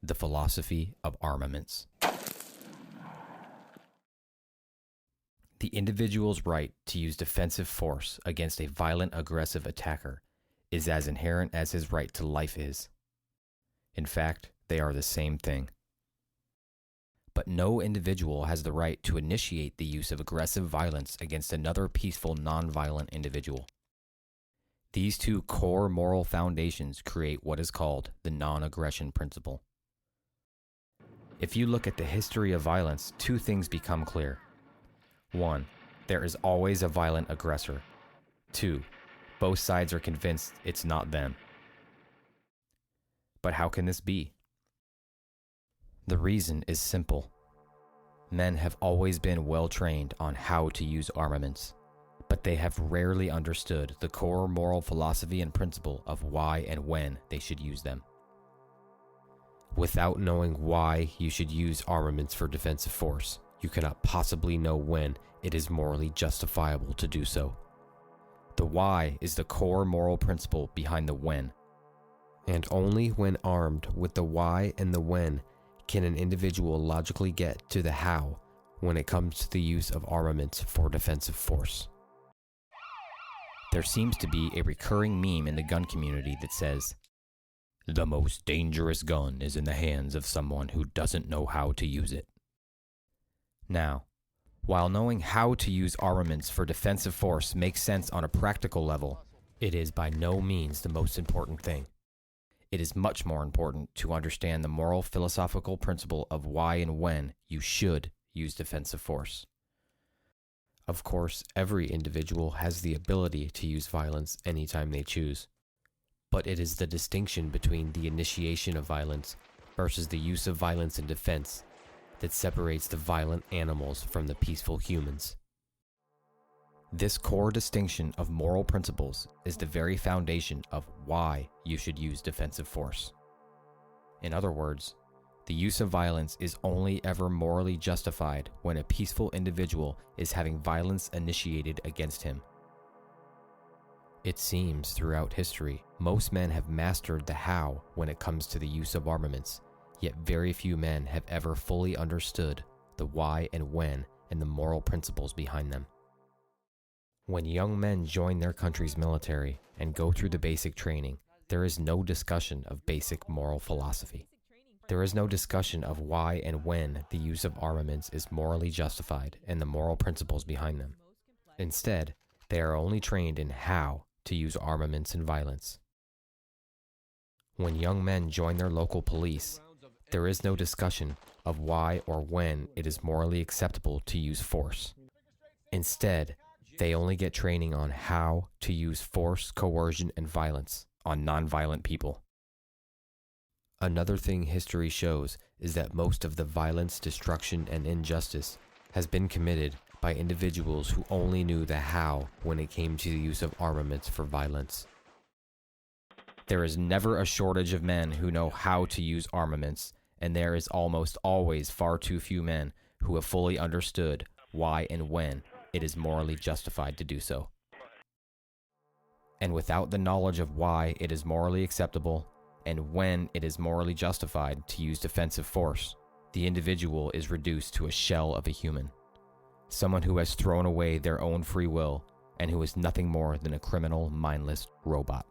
The Philosophy of Armaments. The individual's right to use defensive force against a violent, aggressive attacker is as inherent as his right to life is. In fact, they are the same thing. But no individual has the right to initiate the use of aggressive violence against another peaceful, non-violent individual. These two core moral foundations create what is called the non-aggression principle. If you look at the history of violence, two things become clear. 1. There is always a violent aggressor. 2. Both sides are convinced it's not them. But how can this be? The reason is simple. Men have always been well trained on how to use armaments, but they have rarely understood the core moral philosophy and principle of why and when they should use them. Without knowing why you should use armaments for defensive force, you cannot possibly know when it is morally justifiable to do so. The why is the core moral principle behind the when. And only when armed with the why and the when can an individual logically get to the how when it comes to the use of armaments for defensive force. There seems to be a recurring meme in the gun community that says, "The most dangerous gun is in the hands of someone who doesn't know how to use it." Now, while knowing how to use armaments for defensive force makes sense on a practical level, it is by no means the most important thing. It is much more important to understand the moral philosophical principle of why and when you should use defensive force. Of course, every individual has the ability to use violence anytime they choose. But it is the distinction between the initiation of violence versus the use of violence in defense that separates the violent animals from the peaceful humans. This core distinction of moral principles is the very foundation of why you should use defensive force. In other words, the use of violence is only ever morally justified when a peaceful individual is having violence initiated against him. It seems throughout history, most men have mastered the how when it comes to the use of armaments, yet very few men have ever fully understood the why and when and the moral principles behind them. When young men join their country's military and go through the basic training, there is no discussion of basic moral philosophy. There is no discussion of why and when the use of armaments is morally justified and the moral principles behind them. Instead, they are only trained in how to use armaments and violence. When young men join their local police, there is no discussion of why or when it is morally acceptable to use force. Instead, they only get training on how to use force, coercion, and violence on nonviolent people. Another thing history shows is that most of the violence, destruction, and injustice has been committed by individuals who only knew the how when it came to the use of armaments for violence. There is never a shortage of men who know how to use armaments, and there is almost always far too few men who have fully understood why and when it is morally justified to do so. And without the knowledge of why it is morally acceptable and when it is morally justified to use defensive force, the individual is reduced to a shell of a human. Someone who has thrown away their own free will and who is nothing more than a criminal, mindless robot.